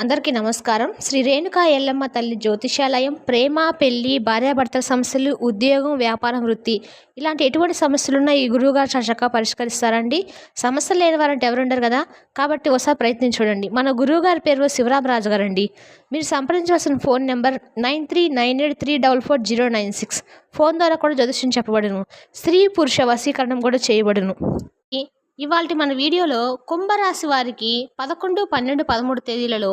అందరికీ నమస్కారం. శ్రీ రేణుకా ఎల్లమ్మ తల్లి జ్యోతిషాలయం ప్రేమ, పెళ్లి, భార్యాభర్తల సమస్యలు, ఉద్యోగం, వ్యాపారం, వృత్తి ఇలాంటి ఎటువంటి సమస్యలున్నా ఈ గురువుగారు చక్కగా పరిష్కరిస్తారండి. సమస్యలు లేని వారంటే ఎవరుండరు కదా! కాబట్టి ఒకసారి ప్రయత్నించి చూడండి. మన గురువుగారి పేరు శివరామరాజు గారండి. మీరు సంప్రదించవలసిన ఫోన్ నెంబర్ 9398344096. ఫోన్ ద్వారా కూడా జ్యోతిష్యం చెప్పబడును. స్త్రీ పురుష వశీకరణం కూడా చేయబడును. ఇవాల్టి మన వీడియోలో కుంభరాశి వారికి 11, 12, 13 తేదీలలో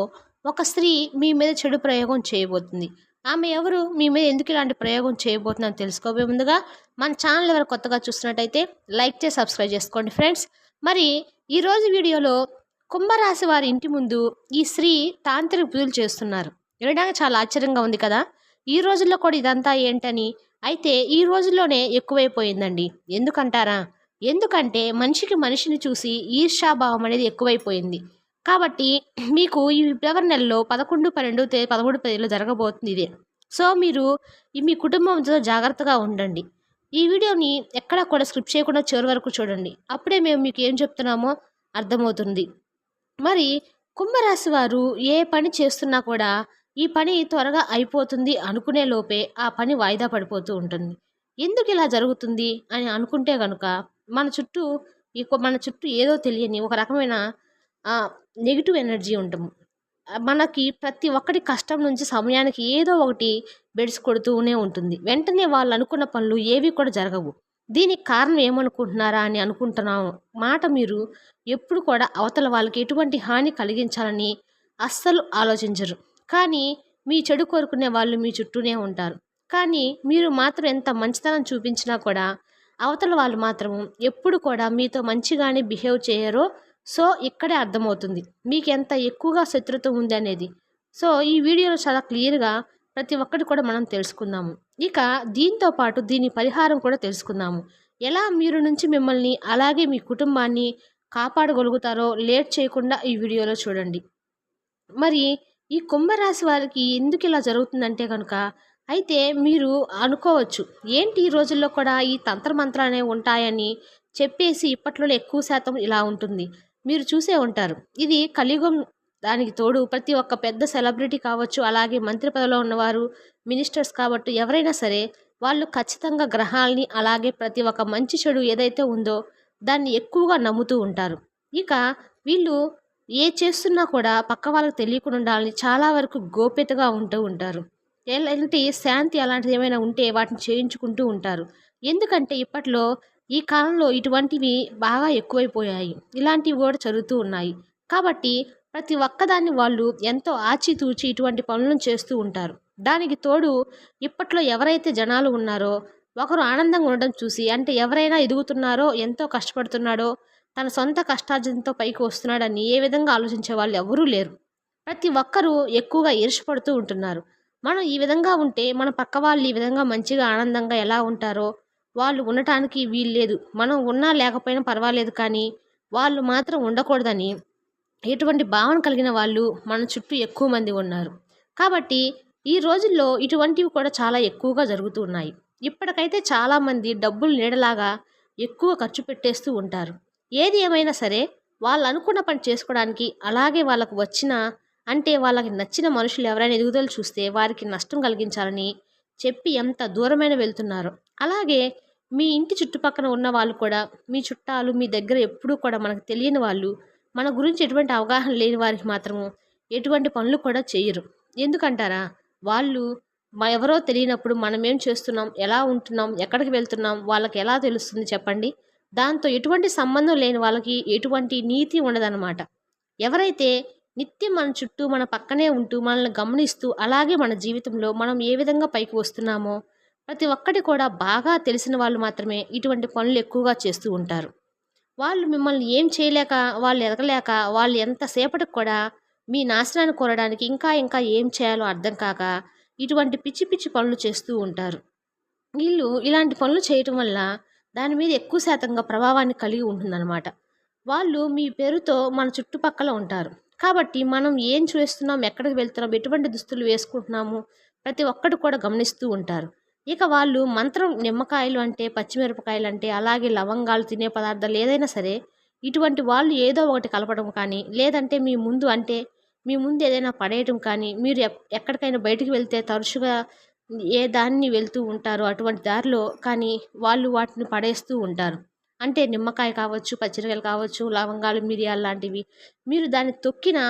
ఒక స్త్రీ మీ మీద చెడు ప్రయోగం చేయబోతుంది. ఆమె ఎవరు, మీ మీద ఎందుకు ఇలాంటి ప్రయోగం చేయబోతుందని తెలుసుకోబోయే ముందుగా మన ఛానల్ ఎవరు కొత్తగా చూస్తున్నట్టయితే లైక్ చేసి సబ్స్క్రైబ్ చేసుకోండి ఫ్రెండ్స్. మరి ఈరోజు వీడియోలో కుంభరాశి వారి ఇంటి ముందు ఈ స్త్రీ తాంత్రిక పూజలు చేస్తున్నారు. వినడానికి చాలా ఆశ్చర్యంగా ఉంది కదా! ఈ రోజుల్లో కూడా ఇదంతా ఏంటని. అయితే ఈ రోజుల్లోనే ఎక్కువైపోయిందండి. ఎందుకంటారా? ఎందుకంటే మనిషిని చూసి ఈర్ష్యాభావం అనేది ఎక్కువైపోయింది. కాబట్టి మీకు ఈ ఫిబ్రవరి నెలలో 11, 12, 13 తేదీలో జరగబోతుంది ఇదే. సో మీరు మీ కుటుంబంతో జాగ్రత్తగా ఉండండి. ఈ వీడియోని ఎక్కడా కూడా స్కిప్ చేయకుండా చివరి వరకు చూడండి. అప్పుడే మేము మీకు ఏం చెప్తున్నామో అర్థమవుతుంది. మరి కుంభరాశి వారు ఏ పని చేస్తున్నా కూడా ఈ పని త్వరగా అయిపోతుంది అనుకునే లోపే ఆ పని వాయిదా పడిపోతూ ఉంటుంది. ఎందుకు ఇలా జరుగుతుంది అని అనుకుంటే కనుక మన చుట్టూ ఏదో తెలియని ఒక రకమైన నెగిటివ్ ఎనర్జీ ఉంటాము. మనకి ప్రతి ఒక్కటి కష్టం నుంచి సమయానికి ఏదో ఒకటి బెడిసి కొడుతూనే ఉంటుంది. వెంటనే వాళ్ళు అనుకున్న పనులు ఏవి కూడా జరగవు. దీనికి కారణం ఏమనుకుంటున్నారా అని అనుకుంటున్నాం మాట మీరు ఎప్పుడు కూడా అవతల వాళ్ళకి ఎటువంటి హాని కలిగించాలని అస్సలు ఆలోచించరు. కానీ మీ చెడు కోరుకునే వాళ్ళు మీ చుట్టూనే ఉంటారు. కానీ మీరు మాత్రం ఎంత మంచితనం చూపించినా కూడా అవతల వాళ్ళు మాత్రం ఎప్పుడు కూడా మీతో మంచిగానే బిహేవ్ చేయరో. సో ఇక్కడే అర్థమవుతుంది మీకు ఎంత ఎక్కువగా శత్రుత్వం ఉంది అనేది. సో ఈ వీడియోలో చాలా క్లియర్గా ప్రతి ఒక్కటి కూడా మనం తెలుసుకుందాము. ఇక దీంతో పాటు దీని పరిహారం కూడా తెలుసుకుందాము. ఎలా మీరు నుంచి మిమ్మల్ని అలాగే మీ కుటుంబాన్ని కాపాడగలుగుతారో లేట్ చేయకుండా ఈ వీడియోలో చూడండి. మరి ఈ కుంభరాశి వారికి ఎందుకు ఇలా జరుగుతుందంటే కనుక అయితే మీరు అనుకోవచ్చు, ఏంటి ఈ రోజుల్లో కూడా ఈ తంత్రమంత్రాలనే ఉంటాయని చెప్పేసి ఇప్పట్లోనే ఎక్కువ శాతం ఇలా ఉంటుంది. మీరు చూసే ఉంటారు, ఇది కలియుగం. దానికి తోడు ప్రతి ఒక్క పెద్ద సెలబ్రిటీ కావచ్చు, అలాగే మంత్రి పదవిలో ఉన్నవారు, మినిస్టర్స్ కాబట్టి ఎవరైనా సరే వాళ్ళు ఖచ్చితంగా గ్రహాలని అలాగే ప్రతి ఒక్క మంచి చెడు ఏదైతే ఉందో దాన్ని ఎక్కువగా నమ్ముతూ ఉంటారు. ఇక వీళ్ళు ఏ చేస్తున్నా కూడా పక్క వాళ్ళకి తెలియకుండా ఉండాలని చాలా వరకు గోప్యతగా ఉంటూ ఉంటారు. ఎలాంటి శాంతి అలాంటిది ఏమైనా ఉంటే వాటిని చేయించుకుంటూ ఉంటారు. ఎందుకంటే ఇప్పట్లో ఈ కాలంలో ఇటువంటివి బాగా ఎక్కువైపోయాయి. ఇలాంటివి కూడా జరుగుతూ ఉన్నాయి. కాబట్టి ప్రతి ఒక్కదాన్ని వాళ్ళు ఎంతో ఆచితూచి ఇటువంటి పనులను చేస్తూ ఉంటారు. దానికి తోడు ఇప్పట్లో ఎవరైతే జనాలు ఉన్నారో ఒకరు ఆనందంగా ఉండడం చూసి, అంటే ఎవరైనా ఎదుగుతున్నారో ఎంతో కష్టపడుతున్నాడో తన సొంత కష్టార్జనతో పైకి వస్తున్నాడని ఏ విధంగా ఆలోచించే వాళ్ళు ఎవరూ లేరు. ప్రతి ఒక్కరూ ఎక్కువగా ఈర్ష్యపడుతూ ఉంటున్నారు. మనం ఈ విధంగా ఉంటే మన పక్క వాళ్ళు ఈ విధంగా మంచిగా ఆనందంగా ఎలా ఉంటారో వాళ్ళు ఉండటానికి వీల్లేదు. మనం ఉన్నా లేకపోయినా పర్వాలేదు, కానీ వాళ్ళు మాత్రం ఉండకూడదని ఎటువంటి భావన కలిగిన వాళ్ళు మన చుట్టూ ఎక్కువ మంది ఉన్నారు. కాబట్టి ఈ రోజుల్లో ఇటువంటివి కూడా చాలా ఎక్కువగా జరుగుతూ ఉన్నాయి. ఇప్పటికైతే చాలామంది డబ్బులు నీడలాగా ఎక్కువ ఖర్చు పెట్టేస్తూ ఉంటారు. ఏది ఏమైనా సరే వాళ్ళు అనుకున్న పని చేసుకోవడానికి, అలాగే వాళ్ళకు వచ్చిన అంటే వాళ్ళకి నచ్చిన మనుషులు ఎవరైనా ఎదుగుదల చూస్తే వారికి నష్టం కలిగించాలని చెప్పి ఎంత దూరమైన వెళ్తున్నారో. అలాగే మీ ఇంటి చుట్టుపక్కల ఉన్న వాళ్ళు కూడా, మీ చుట్టాలు, మీ దగ్గర ఎప్పుడూ కూడా మనకు తెలియని వాళ్ళు, మన గురించి ఎటువంటి అవగాహన లేని వారికి మాత్రము ఎటువంటి పనులు కూడా చేయరు. ఎందుకంటారా? వాళ్ళు ఎవరో తెలియనప్పుడు మనం ఏం చేస్తున్నాం, ఎలా ఉంటున్నాం, ఎక్కడికి వెళ్తున్నాం వాళ్ళకి ఎలా తెలుస్తుంది చెప్పండి? దాంతో ఎటువంటి సంబంధం లేని వాళ్ళకి ఎటువంటి నీతి ఉండదన్నమాట. ఎవరైతే నిత్యం మన చుట్టూ మన పక్కనే ఉంటూ మనల్ని గమనిస్తూ, అలాగే మన జీవితంలో మనం ఏ విధంగా పైకి వస్తున్నామో ప్రతి ఒక్కటి కూడా బాగా తెలిసిన వాళ్ళు మాత్రమే ఇటువంటి పనులు ఎక్కువగా చేస్తూ ఉంటారు. వాళ్ళు మిమ్మల్ని ఏం చేయలేక, వాళ్ళు ఎదగలేక, వాళ్ళు ఎంతసేపటికి కూడా మీ నాశనాన్ని కోరడానికి ఇంకా ఇంకా ఏం చేయాలో అర్థం కాక ఇటువంటి పిచ్చి పిచ్చి పనులు చేస్తూ ఉంటారు. వీళ్ళు ఇలాంటి పనులు చేయటం వల్ల దాని మీద ఎక్కువ శాతంగా ప్రభావాన్ని కలిగి ఉంటుందన్నమాట. వాళ్ళు మీ పేరుతో మన చుట్టుపక్కల ఉంటారు. కాబట్టి మనం ఏం చేస్తున్నాం, ఎక్కడికి వెళ్తున్నాం, ఎటువంటి దుస్తులు వేసుకుంటున్నాము ప్రతి ఒక్కటి కూడా గమనిస్తూ ఉంటారు. ఇక వాళ్ళు మంత్రం నిమ్మకాయలు అంటే, పచ్చిమిరపకాయలు అంటే, అలాగే లవంగాలు తినే పదార్థాలు ఏదైనా సరే ఇటువంటి వాళ్ళు ఏదో ఒకటి కలపడం కానీ, లేదంటే మీ ముందు అంటే మీ ముందు ఏదైనా పడేయటం కానీ, మీరు ఎక్కడికైనా బయటికి వెళ్తే తరచుగా ఏ దారిని వెళ్తూ ఉంటారో అటువంటి దారిలో కానీ వాళ్ళు వాటిని పడేస్తూ ఉంటారు. అంటే నిమ్మకాయ కావచ్చు, పచ్చిమిరపకాయలు కావచ్చు, లవంగాలు, మిరియాలు లాంటివి. మీరు దాన్ని తొక్కినా,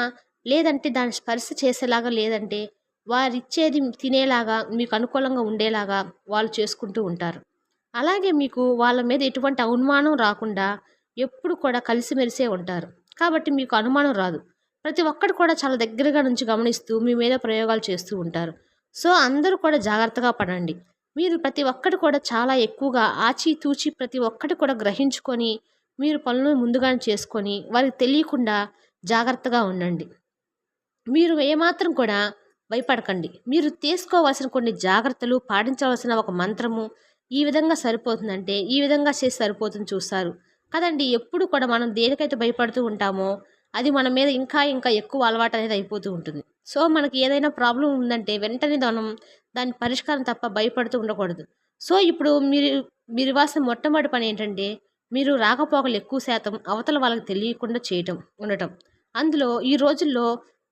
లేదంటే దాన్ని స్పర్శ చేసేలాగా, లేదంటే వారిచ్చేది తినేలాగా మీకు అనుకూలంగా ఉండేలాగా వాళ్ళు చేసుకుంటూ ఉంటారు. అలాగే మీకు వాళ్ళ మీద ఎటువంటి అనుమానం రాకుండా ఎప్పుడు కూడా కలిసిమెలిసే ఉంటారు. కాబట్టి మీకు అనుమానం రాదు. ప్రతి ఒక్కరు కూడా చాలా దగ్గరగా నుంచి గమనిస్తూ మీ మీద ప్రయోగాలు చేస్తూ ఉంటారు. సో, అందరూ కూడా జాగ్రత్తగా పడండి. మీరు ప్రతి ఒక్కటి కూడా చాలా ఎక్కువగా ఆచితూచి ప్రతి ఒక్కటి కూడా గ్రహించుకొని, మీరు పనులను ముందుగానే చేసుకొని, వారికి తెలియకుండా జాగ్రత్తగా ఉండండి. మీరు ఏమాత్రం కూడా భయపడకండి. మీరు తీసుకోవాల్సిన కొన్ని జాగ్రత్తలు, పాటించవలసిన ఒక మంత్రము ఈ విధంగా సరిపోతుందంటే, ఈ విధంగా చేసి సరిపోతుంది చూస్తారు కదండీ! ఎప్పుడు కూడా మనం దేనికైతే భయపడుతూ ఉంటామో, అది మన మీద ఇంకా ఇంకా ఎక్కువ అలవాటు అనేది అయిపోతూ ఉంటుంది. సో, మనకి ఏదైనా ప్రాబ్లమ్ ఉందంటే వెంటనే మనం దాని పరిష్కారం తప్ప భయపడుతూ ఉండకూడదు. సో, ఇప్పుడు మీరు ఇవ్వాల్సిన మొట్టమొదటి పని ఏంటంటే, మీరు రాకపోకలు ఎక్కువ శాతం అవతల వాళ్ళకి తెలియకుండా ఉండటం. అందులో ఈ రోజుల్లో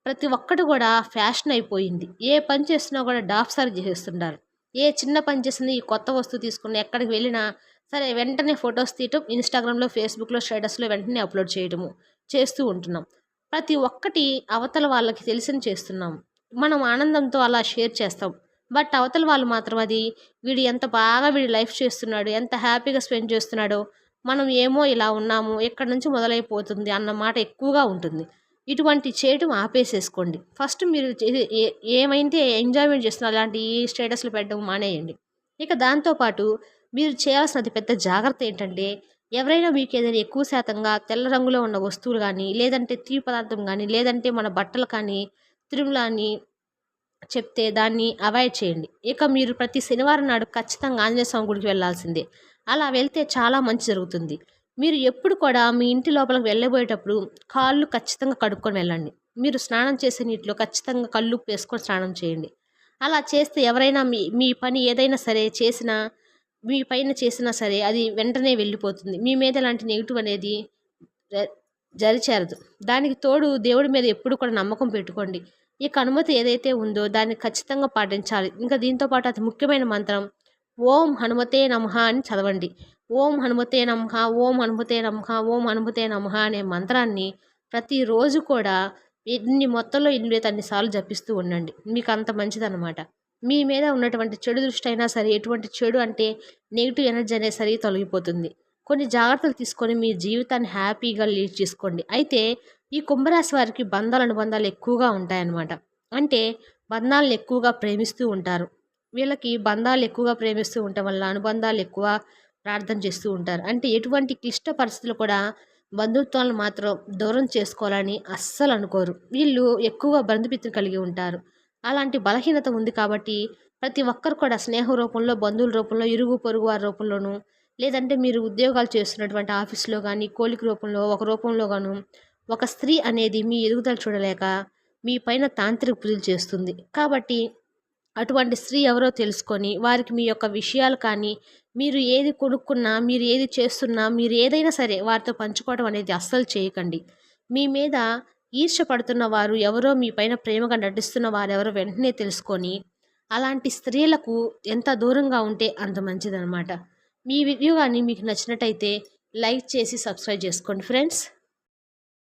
ప్రతి ఒక్కటి కూడా ఫ్యాషన్ అయిపోయింది. ఏ పని చేస్తున్నా కూడా డాప్‌సారి చేసేస్తుంటారు. ఏ చిన్న పని చేసినా ఈ కొత్త వస్తువు తీసుకుని ఎక్కడికి వెళ్ళినా సరే వెంటనే ఫోటోస్ తీయటం, ఇన్‌స్టాగ్రామ్‌లో, ఫేస్‌బుక్‌లో స్టేటస్‌లో వెంటనే అప్‌లోడ్ చేయడము చేస్తూ ఉంటున్నాం. ప్రతి ఒక్కటి అవతల వాళ్ళకి తెలిసని చేస్తున్నాం. మనం ఆనందంతో అలా షేర్ చేస్తాం. బట్ అవతల వాళ్ళు మాత్రం అది వీడు ఎంత బాగా వీడి లైఫ్ చేస్తున్నాడు, ఎంత హ్యాపీగా స్పెండ్ చేస్తున్నాడో, మనం ఏమో ఇలా ఉన్నాము, ఎక్కడి నుంచి మొదలైపోతుంది అన్న మాట ఎక్కువగా ఉంటుంది. ఇటువంటి చేయటం ఆపేసేసుకోండి. ఫస్ట్ మీరు ఏమైతే ఎంజాయ్‌మెంట్ చేస్తున్నారో అలాంటి స్టేటస్‌లు పెట్టడం మానేయండి. ఇక దాంతో పాటు మీరు చేయాల్సిన అతి పెద్ద జాగ్రత్త ఏంటంటే, ఎవరైనా మీకు ఏదైనా ఎక్కువ శాతంగా తెల్ల రంగులో ఉన్న వస్తువులు గానీ, లేదంటే తీపి పదార్థం గానీ, లేదంటే మన బట్టలు కానీ, తిరుమల అని చెప్తే దాన్ని అవాయిడ్ చేయండి. ఇక మీరు ప్రతి శనివారం నాడు ఖచ్చితంగా ఆంజనేయ స్వామి గుడికి వెళ్ళాల్సిందే. అలా వెళ్తే చాలా మంచి జరుగుతుంది. మీరు ఎప్పుడు కూడా మీ ఇంటి లోపలికి వెళ్ళబోయేటప్పుడు కాళ్ళు ఖచ్చితంగా కడుక్కొని వెళ్ళండి. మీరు స్నానం చేసే నీటిలో ఖచ్చితంగా కల్లుప్పు వేసుకొని స్నానం చేయండి. అలా చేస్తే ఎవరైనా మీ మీ పని ఏదైనా సరే చేసినా, మీ పైన చేసినా సరే అది వెంటనే వెళ్ళిపోతుంది. మీ మీద ఎలాంటి నెగెటివ్ అనేది జ జరిచేరదు. దానికి తోడు దేవుడి మీద ఎప్పుడు కూడా నమ్మకం పెట్టుకోండి. ఇక అనుమతి ఏదైతే ఉందో దాన్ని ఖచ్చితంగా పాటించాలి. ఇంకా దీంతో పాటు అతి ముఖ్యమైన మంత్రం ఓం హనుమతే నమః అని చదవండి. ఓం హనుమతే నమః, ఓం హనుమతే నమః, ఓం హనుమతే నమః అనే మంత్రాన్ని ప్రతిరోజు కూడా మొత్తంలో 8 అన్ని సార్లు జపిస్తూ ఉండండి. మీకు అంత మంచిదనమాట. మీ మీద ఉన్నటువంటి చెడు దృష్టి అయినా సరే, ఎటువంటి చెడు అంటే నెగిటివ్ ఎనర్జీ అనేది సరే తొలగిపోతుంది. కొన్ని జాగ్రత్తలు తీసుకొని మీ జీవితాన్ని హ్యాపీగా లీడ్ చేసుకోండి. అయితే ఈ కుంభరాశి వారికి అనుబంధాలు ఎక్కువగా ఉంటాయన్నమాట. అంటే బంధాలను ఎక్కువగా ప్రేమిస్తూ ఉంటారు. వీళ్ళకి బంధాలు ఎక్కువగా ప్రేమిస్తూ ఉండటం వల్ల అనుబంధాలు ఎక్కువ ప్రార్థన చేస్తూ ఉంటారు. అంటే ఎటువంటి క్లిష్ట పరిస్థితులు కూడా బంధుత్వాలను మాత్రం దూరం చేసుకోవాలని అస్సలు అనుకోరు. వీళ్ళు ఎక్కువగా బంధుమిత్రులు కలిగి ఉంటారు. అలాంటి బలహీనత ఉంది కాబట్టి ప్రతి ఒక్కరు కూడా స్నేహం రూపంలో, బంధువుల రూపంలో, ఇరుగు పొరుగు వారి రూపంలోనూ, లేదంటే మీరు ఉద్యోగాలు చేస్తున్నటువంటి ఆఫీస్‌లో గానీ, కోలిక రూపంలో, ఒక రూపంలో గాను ఒక స్త్రీ అనేది మీ ఎదుగుదల చూడలేక మీ పైన తాంత్రిక పూజలు చేస్తుంది. కాబట్టి అటువంటి స్త్రీ ఎవరో తెలుసుకొని వారికి మీ యొక్క విషయాలు కానీ, మీరు ఏది కొనుక్కున్నా, మీరు ఏది చేస్తున్నా, మీరు ఏదైనా సరే వారితో పంచుకోవడం అనేది అస్సలు చేయకండి. మీ మీద ఈర్ష్య పడుతున్న వారు ఎవరో, మీ పైన ప్రేమగా నటిస్తున్న వారెవరో వెంటనే తెలుసుకొని అలాంటి స్త్రీలకు ఎంత దూరంగా ఉంటే అంత మంచిదనమాట. మీ వీడియో కానీ మీకు నచ్చినట్టయితే లైక్ చేసి సబ్స్క్రైబ్ చేసుకోండి ఫ్రెండ్స్.